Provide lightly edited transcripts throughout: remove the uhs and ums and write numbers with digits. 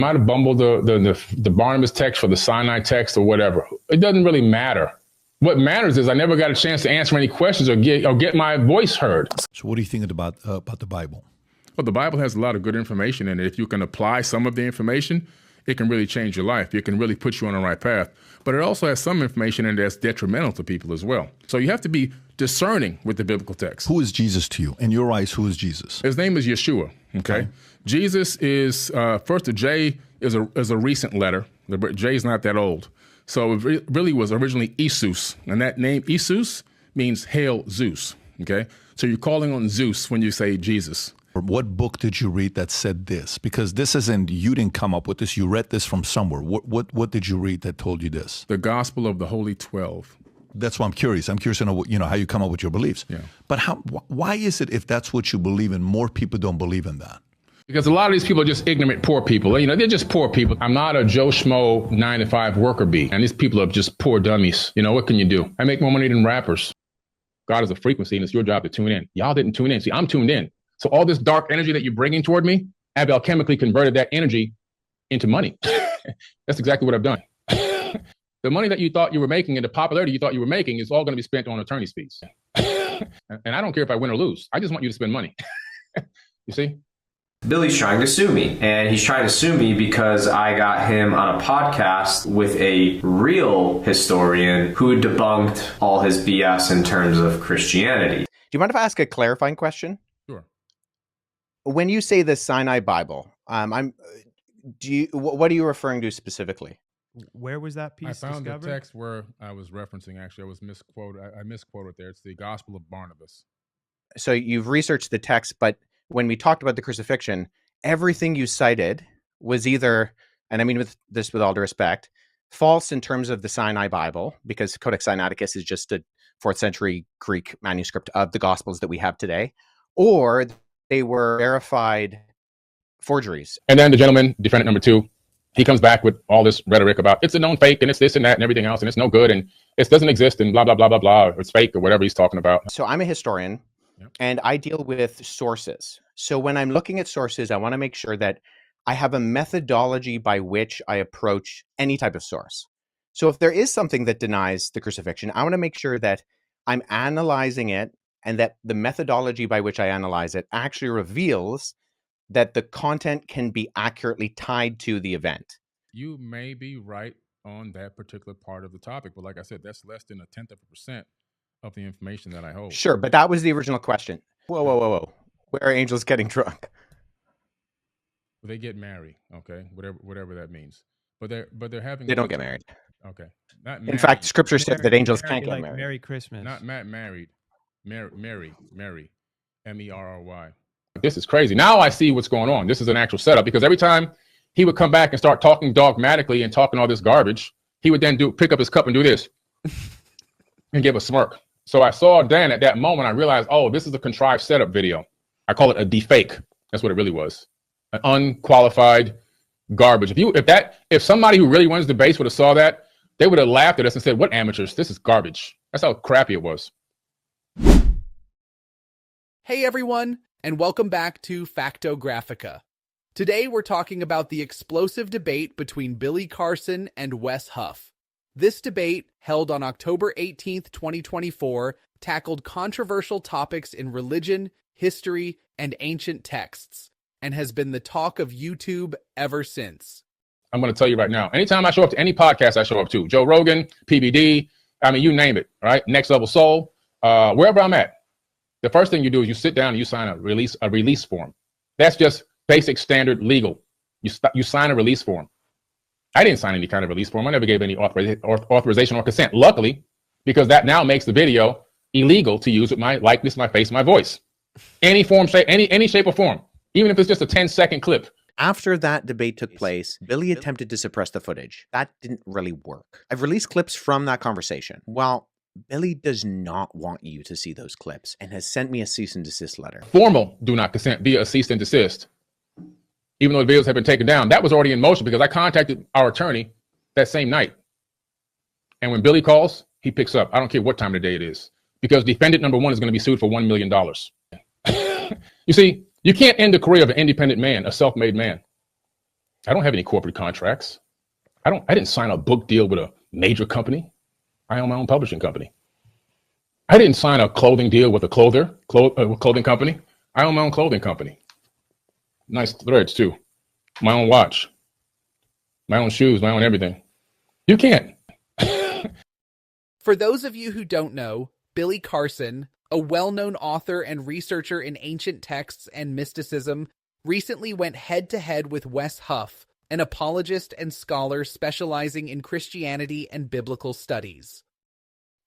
Might have bumbled the Barnabas text for the Sinai text or whatever. It doesn't really matter. What matters is I never got a chance to answer any questions or get my voice heard. So what do you think about the Bible? Well, the Bible has a lot of good information in it. If you can apply some of the information, it can really change your life. It can really put you on the right path. But it also has some information in there that's detrimental to people as well. So you have to be discerning with the biblical text. Who is Jesus to you? In your eyes, who is Jesus? His name is Yeshua, okay? Jesus is, first the J is a recent letter. The J is not that old. So it really was originally Isus. And that name, Isus, means Hail Zeus, okay? So you're calling on Zeus when you say Jesus. What book did you read that said this? Because this isn't, you didn't come up with this. You read this from somewhere. What did you read that told you this? The Gospel of the Holy 12. That's why I'm curious. I'm curious to know, how you come up with your beliefs. Yeah. But why is it, if that's what you believe in, more people don't believe in that? Because a lot of these people are just ignorant, poor people. They're just poor people. I'm not a Joe Schmo 9-to-5 worker bee. And these people are just poor dummies. What can you do? I make more money than rappers. God is a frequency, and it's your job to tune in. Y'all didn't tune in. See, I'm tuned in. So all this dark energy that you're bringing toward me, I've alchemically converted that energy into money. That's exactly what I've done. The money that you thought you were making and the popularity you thought you were making is all going to be spent on attorney's fees. And I don't care if I win or lose. I just want you to spend money. You see? Billy's trying to sue me, and he's trying to sue me because I got him on a podcast with a real historian who debunked all his BS in terms of Christianity. Do you mind if I ask a clarifying question? Sure. When you say the Sinai Bible, what are you referring to specifically? Where was that piece I found discovered? the text where I was referencing. Actually, I was misquoted. I misquoted there. It's the Gospel of Barnabas. So you've researched the text, but when we talked about the crucifixion, everything you cited was either, and I mean with all due respect, false in terms of the Sinai Bible, because Codex Sinaiticus is just a 4th century Greek manuscript of the Gospels that we have today, or they were verified forgeries. And then the gentleman, defendant number 2, he comes back with all this rhetoric about it's a known fake and it's this and that and everything else and it's no good and it doesn't exist and blah, blah, blah, blah, blah. Or it's fake or whatever he's talking about. So I'm a historian. And I deal with sources. So when I'm looking at sources, I want to make sure that I have a methodology by which I approach any type of source. So if there is something that denies the crucifixion, I want to make sure that I'm analyzing it and that the methodology by which I analyze it actually reveals that the content can be accurately tied to the event. You may be right on that particular part of the topic, but like I said, that's less than 0.1% of the information that I hold. Sure, but that was the original question. Whoa. Where are angels getting drunk? They get married, okay? Whatever that means. But they're having They don't get married. Okay. Not In married. fact, scripture says that angels can't get like married. Merry Christmas. Not married. Mary. Merry. This is crazy. Now I see what's going on. This is an actual setup because every time he would come back and start talking dogmatically and talking all this garbage, he would then pick up his cup and do this and give a smirk. So I saw Dan at that moment. I realized, oh, this is a contrived setup video. I call it a defake. That's what it really was. An unqualified garbage. If somebody who really runs debates would have saw that, they would have laughed at us and said, what amateurs? This is garbage. That's how crappy it was. Hey everyone, and welcome back to FactoGraphica. Today we're talking about the explosive debate between Billy Carson and Wes Huff. This debate, held on October 18th, 2024, tackled controversial topics in religion, history, and ancient texts, and has been the talk of YouTube ever since. I'm going to tell you right now, anytime I show up to any podcast I show up to, Joe Rogan, PBD, I mean, you name it, right? Next Level Soul, wherever I'm at, the first thing you do is you sit down and you sign a release form. That's just basic standard legal. You sign a release form. I didn't sign any kind of release form. I never gave any authorization or consent. Luckily, because that now makes the video illegal to use with my likeness, my face, my voice. Any form, any shape or form, even if it's just a 10-second clip. After that debate took place, Billy attempted to suppress the footage. That didn't really work. I've released clips from that conversation. Well, Billy does not want you to see those clips and has sent me a cease and desist letter. Formal do not consent via a cease and desist. Even though the videos have been taken down, that was already in motion because I contacted our attorney that same night. And when Billy calls, he picks up. I don't care what time of the day it is because defendant number 1 is going to be sued for $1 million. You see, you can't end the career of an independent man, a self-made man. I don't have any corporate contracts. I didn't sign a book deal with a major company. I own my own publishing company. I didn't sign a clothing deal with a clothing company. I own my own clothing company. Nice threads too. My own watch, my own shoes, my own everything. You can't. For those of you who don't know, Billy Carson, a well-known author and researcher in ancient texts and mysticism, recently went head-to-head with Wes Huff, an apologist and scholar specializing in Christianity and biblical studies.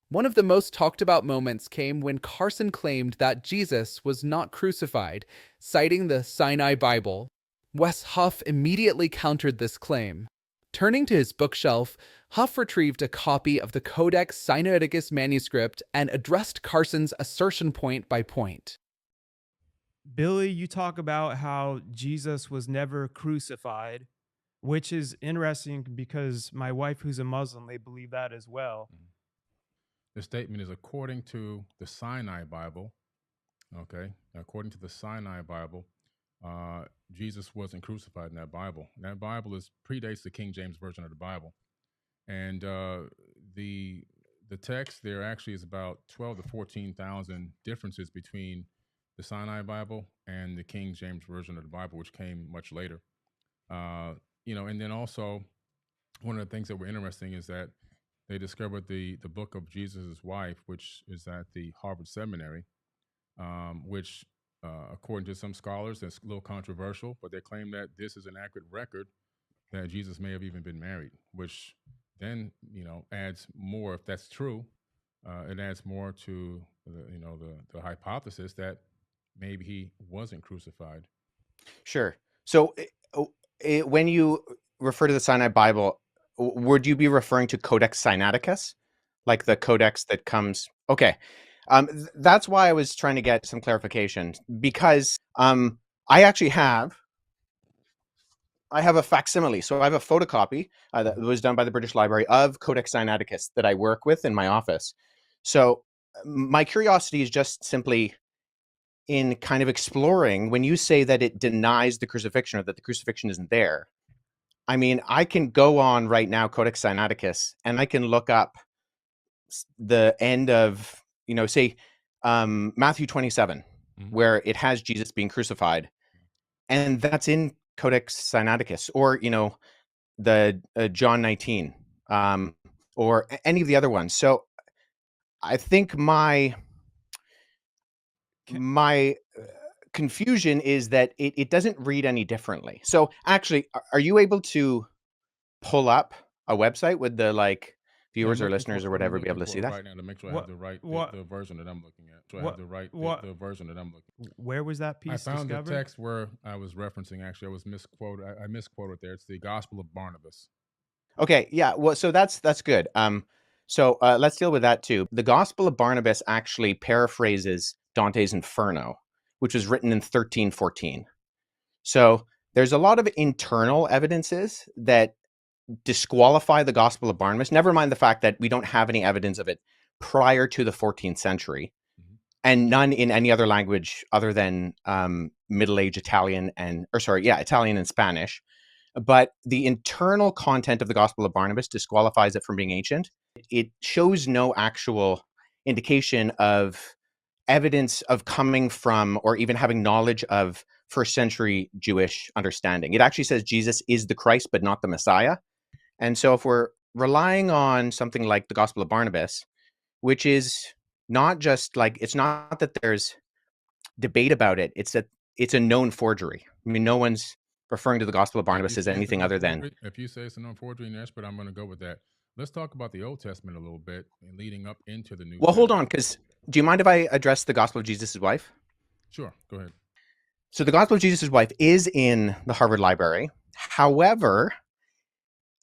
One of the most talked about moments came when Carson claimed that Jesus was not crucified, citing the Sinai Bible. Wes Huff immediately countered this claim. Turning to his bookshelf, Huff retrieved a copy of the Codex Sinaiticus manuscript and addressed Carson's assertion point by point. Billy, you talk about how Jesus was never crucified, which is interesting because my wife, who's a Muslim, they believe that as well. The statement is according to the Sinai Bible. Okay, according to the Sinai Bible, Jesus wasn't crucified in that Bible. That Bible predates the King James Version of the Bible, and the text there actually is about 12 to 14,000 differences between the Sinai Bible and the King James Version of the Bible, which came much later. And then also one of the things that were interesting is that they discovered the book of Jesus' wife, which is at the Harvard Seminary, which, according to some scholars, that's a little controversial, but they claim that this is an accurate record that Jesus may have even been married, which then, adds more, if that's true, it adds more to the hypothesis that maybe he wasn't crucified. Sure. So when you refer to the Sinai Bible, would you be referring to Codex Sinaiticus, like the codex that comes? Okay. That's why I was trying to get some clarification, because I actually have a facsimile. So I have a photocopy that was done by the British Library of Codex Sinaiticus that I work with in my office. So my curiosity is just simply in kind of exploring when you say that it denies the crucifixion or that the crucifixion isn't there. I mean, I can go on right now, Codex Sinaiticus, and I can look up the end of, say, Matthew 27, where it has Jesus being crucified. And that's in Codex Sinaiticus, or, the John 19, or any of the other ones. So I think my confusion is that it doesn't read any differently. So actually, are you able to pull up a website with the viewers or listeners or whatever be able to see that? Right now to make sure I have the right the version that I'm looking at. So I have the right the version that I'm looking at. Where was that piece I found discovered? the text where I was referencing. Actually, I was misquoted. I misquoted there. It's the Gospel of Barnabas. Okay, yeah. Well, so that's good. So let's deal with that too. The Gospel of Barnabas actually paraphrases Dante's Inferno, which was written in 1314. So there's a lot of internal evidences that disqualify the Gospel of Barnabas, never mind the fact that we don't have any evidence of it prior to the 14th century, and none in any other language other than Middle Age Italian Italian and Spanish. But the internal content of the Gospel of Barnabas disqualifies it from being ancient. It shows no actual indication of evidence of coming from or even having knowledge of first century Jewish understanding. It actually says Jesus is the Christ, but not the Messiah. And so if we're relying on something like the Gospel of Barnabas, which is not just it's not that there's debate about it, it's that it's a known forgery. I mean, no one's referring to the Gospel of Barnabas as anything other than... If you say it's a known forgery, yes, but I'm going to go with that. Let's talk about the Old Testament a little bit and leading up into the New Testament. Hold on, because do you mind if I address the Gospel of Jesus' wife? Sure, go ahead. So the Gospel of Jesus' wife is in the Harvard Library. However,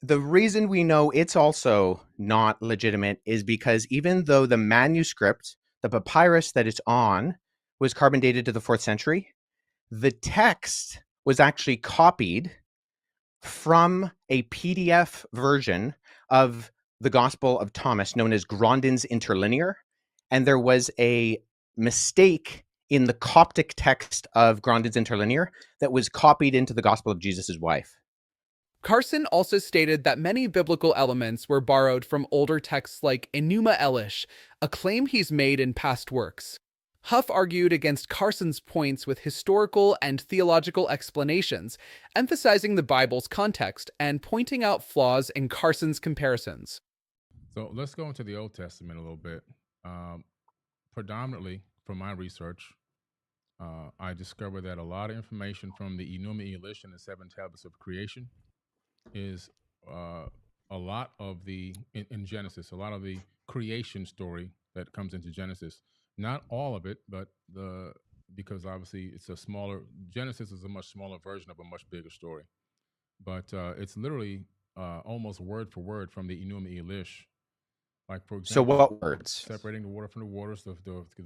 the reason we know it's also not legitimate is because even though the manuscript, the papyrus that it's on, was carbon dated to the 4th century, the text was actually copied from a PDF version of the Gospel of Thomas known as Grandin's Interlinear. And there was a mistake in the Coptic text of Grandin's Interlinear that was copied into the Gospel of Jesus' wife. Carson also stated that many biblical elements were borrowed from older texts like Enuma Elish, a claim he's made in past works. Huff argued against Carson's points with historical and theological explanations, emphasizing the Bible's context and pointing out flaws in Carson's comparisons. So let's go into the Old Testament a little bit. Predominantly, from my research, I discovered that a lot of information from the Enuma Elish and the 7 tablets of creation is a lot of the, in Genesis, a lot of the creation story that comes into Genesis. Not all of it, but because obviously it's a smaller, Genesis is a much smaller version of a much bigger story. But it's literally almost word for word from the Enuma Elish. Like, for example, So what words? separating the water from the waters, the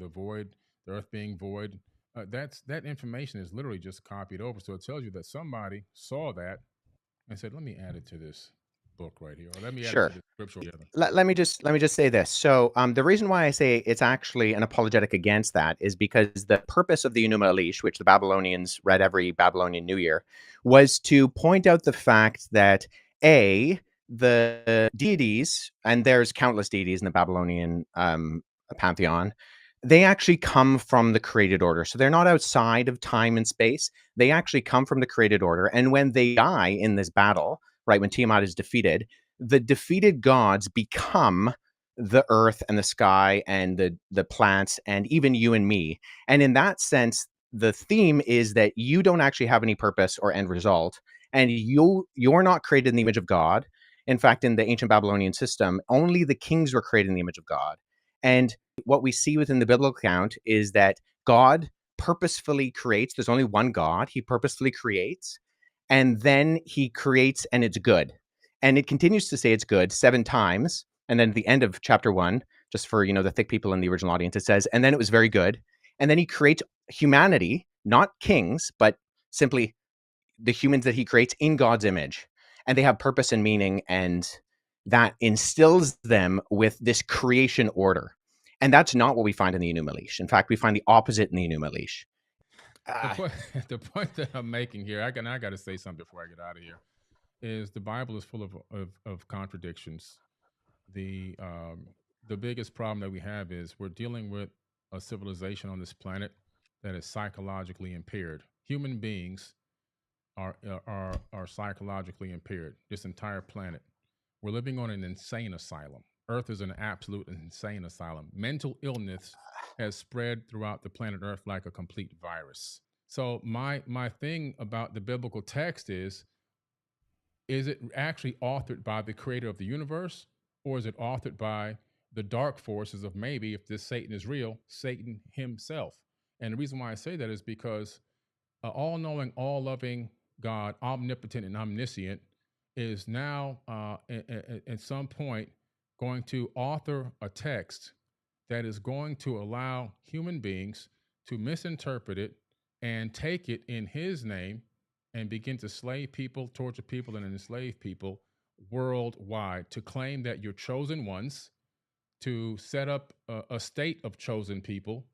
void, the earth being void. That information is literally just copied over. So it tells you that somebody saw that and said, let me add it to this book right here, or let me add it Sure. to the scripture together. Let me just say this. So the reason why I say it's actually an apologetic against that is because the purpose of the Enuma Elish, which the Babylonians read every Babylonian New Year, was to point out the fact that the deities, and there's countless deities in the Babylonian pantheon, they actually come from the created order. So they're not outside of time and space. They actually come from the created order. And when they die in this battle, right, when Tiamat is defeated, the defeated gods become the earth and the sky and the plants and even you and me. And in that sense, the theme is that you don't actually have any purpose or end result, and you're not created in the image of God. In fact, in the ancient Babylonian system, only the kings were created in the image of God. And what we see within the biblical account is that God purposefully creates. There's only one God. He purposefully creates, and then he creates, and it's good. And it continues to say it's good 7 times. And then at the end of chapter 1, just for, the thick people in the original audience, it says, and then it was very good. And then he creates humanity, not kings, but simply the humans that he creates in God's image. And they have purpose and meaning, and that instills them with this creation order. And that's not what we find in the Enuma Elish. In fact, we find the opposite in the Enuma Elish. The point that I'm making here, I got to say something before I get out of here, is the Bible is full of contradictions. The biggest problem that we have is we're dealing with a civilization on this planet that is psychologically impaired. Human beings are psychologically impaired. This entire planet, we're living on an insane asylum. Earth is an absolute insane asylum. Mental illness has spread throughout the planet Earth like a complete virus. So my thing about the biblical text is it actually authored by the creator of the universe, or is it authored by the dark forces of, maybe, if this Satan is real, Satan himself? And the reason why I say that is because all-knowing, all-loving God, omnipotent and omniscient, is now at some point going to author a text that is going to allow human beings to misinterpret it and take it in his name and begin to slay people, torture people, and enslave people worldwide, to claim that you're chosen ones, to set up a state of chosen people,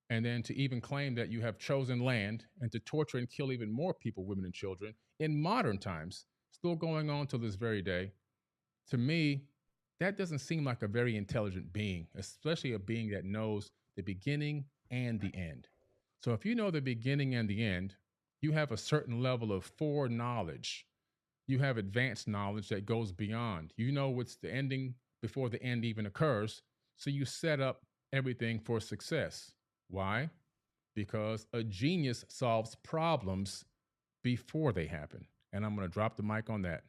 and then to even claim that you have chosen land, and to torture and kill even more people, women and children, in modern times, still going on till this very day. To me, that doesn't seem like a very intelligent being, especially a being that knows the beginning and the end. So if you know the beginning and the end, you have a certain level of foreknowledge. You have advanced knowledge that goes beyond. You know what's the ending before the end even occurs. So you set up everything for success. Why? Because a genius solves problems before they happen. And I'm going to drop the mic on that.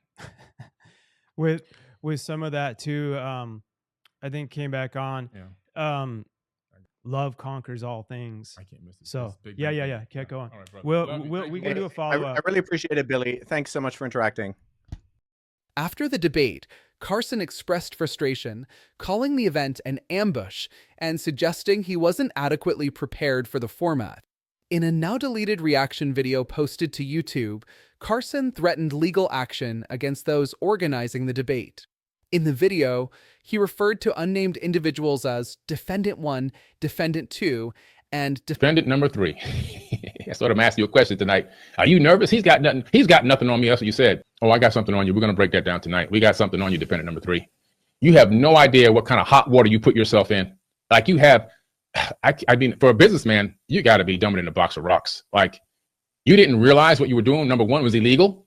With some of that too, I think came back on. Yeah. Love conquers all things. I can't miss it. So Big yeah. Keep going. All right, brother. We can do a follow up. I really appreciate it, Billy. Thanks so much for interacting. After the debate, Carson expressed frustration, calling the event an ambush and suggesting he wasn't adequately prepared for the format. In a now-deleted reaction video posted to YouTube, Carson threatened legal action against those organizing the debate. In the video, he referred to unnamed individuals as Defendant 1, Defendant 2, And defendant number 3. I sort of asked you a question tonight. Are you nervous? He's got nothing. He's got nothing on me. That's what you said. Oh, I got something on you. We're going to break that down tonight. We got something on you, defendant number 3. You have no idea what kind of hot water you put yourself in. Like you have, I mean, for a businessman, you got to be dumber than a box of rocks. Like you didn't realize what you were doing. Number 1 was illegal.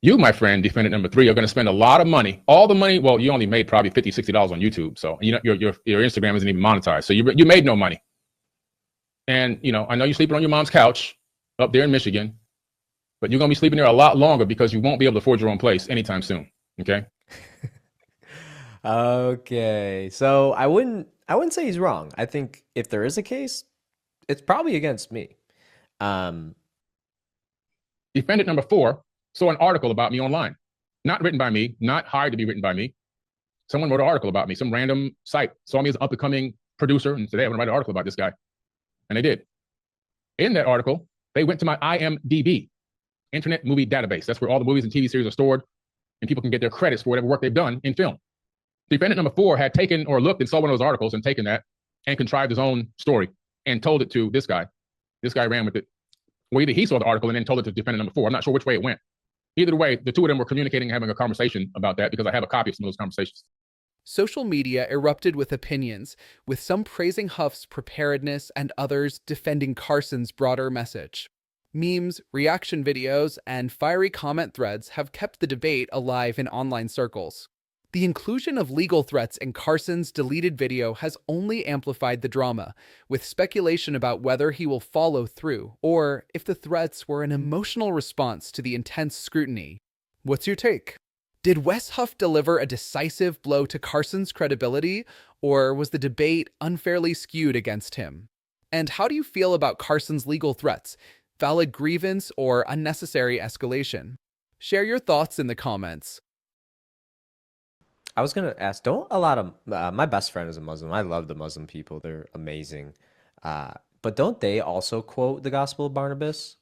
You, my friend, defendant number 3, are going to spend a lot of money. All the money. Well, you only made probably $50, $60 on YouTube. So, you know, your Instagram isn't even monetized. So you made no money. And, you know, I know you're sleeping on your mom's couch up there in Michigan, but you're going to be sleeping there a lot longer because you won't be able to afford your own place anytime soon. Okay. Okay. So I wouldn't say he's wrong. I think if there is a case, it's probably against me. Defendant number 4 saw an article about me online, not written by me, not hired to be written by me. Someone wrote an article about me, some random site saw me as an up and coming producer and said, hey, I'm going to write an article about this guy. And they did. In that article, they went to my IMDb, Internet Movie Database. That's where all the movies and TV series are stored, and people can get their credits for whatever work they've done in film. Defendant number 4 had taken or looked and saw one of those articles and taken that and contrived his own story and told it to this guy. This guy ran with it. Well, either he saw the article and then told it to defendant number 4. I'm not sure which way it went. Either way, the two of them were communicating, having a conversation about that because I have a copy of some of those conversations. Social media erupted with opinions, with some praising Huff's preparedness and others defending Carson's broader message. Memes, reaction videos, and fiery comment threads have kept the debate alive in online circles. The inclusion of legal threats in Carson's deleted video has only amplified the drama, with speculation about whether he will follow through, or if the threats were an emotional response to the intense scrutiny. What's your take? Did Wes Huff deliver a decisive blow to Carson's credibility, or was the debate unfairly skewed against him? And how do you feel about Carson's legal threats, valid grievance, or unnecessary escalation? Share your thoughts in the comments. I was going to ask, don't a lot of, my best friend is a Muslim. I love the Muslim people. They're amazing. But don't they also quote the Gospel of Barnabas?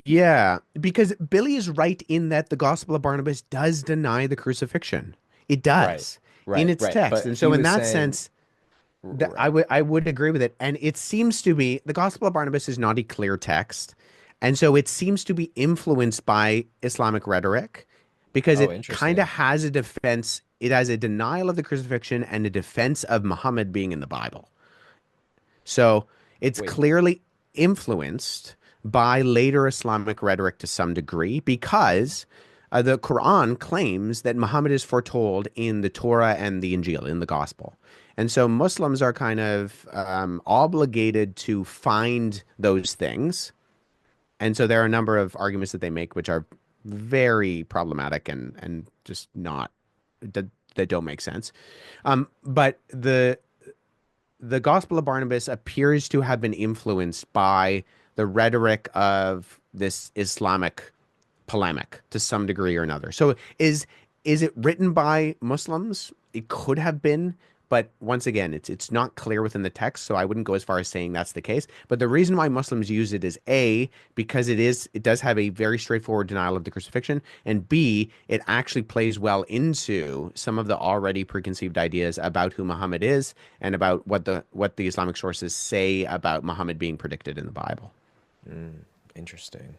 Yeah, because Billy is right in that the Gospel of Barnabas does deny the crucifixion. It does in its text. But and so in that saying, sense, I would agree with it. And it seems to be, the Gospel of Barnabas is not a clear text. And so it seems to be influenced by Islamic rhetoric because it kind of has a defense. It has a denial of the crucifixion and a defense of Muhammad being in the Bible. So it's clearly influenced by later Islamic rhetoric to some degree because the Quran claims that Muhammad is foretold in the Torah and the Injil, in the Gospel. And so Muslims are kind of obligated to find those things. And so there are a number of arguments that they make which are very problematic and just not, that don't make sense. But the Gospel of Barnabas appears to have been influenced by the rhetoric of this Islamic polemic to some degree or another. So is it written by Muslims? It could have been, but once again, it's not clear within the text, so I wouldn't go as far as saying that's the case. But the reason why Muslims use it is A, because it does have a very straightforward denial of the crucifixion, and B, it actually plays well into some of the already preconceived ideas about who Muhammad is and about what the Islamic sources say about Muhammad being predicted in the Bible. Interesting.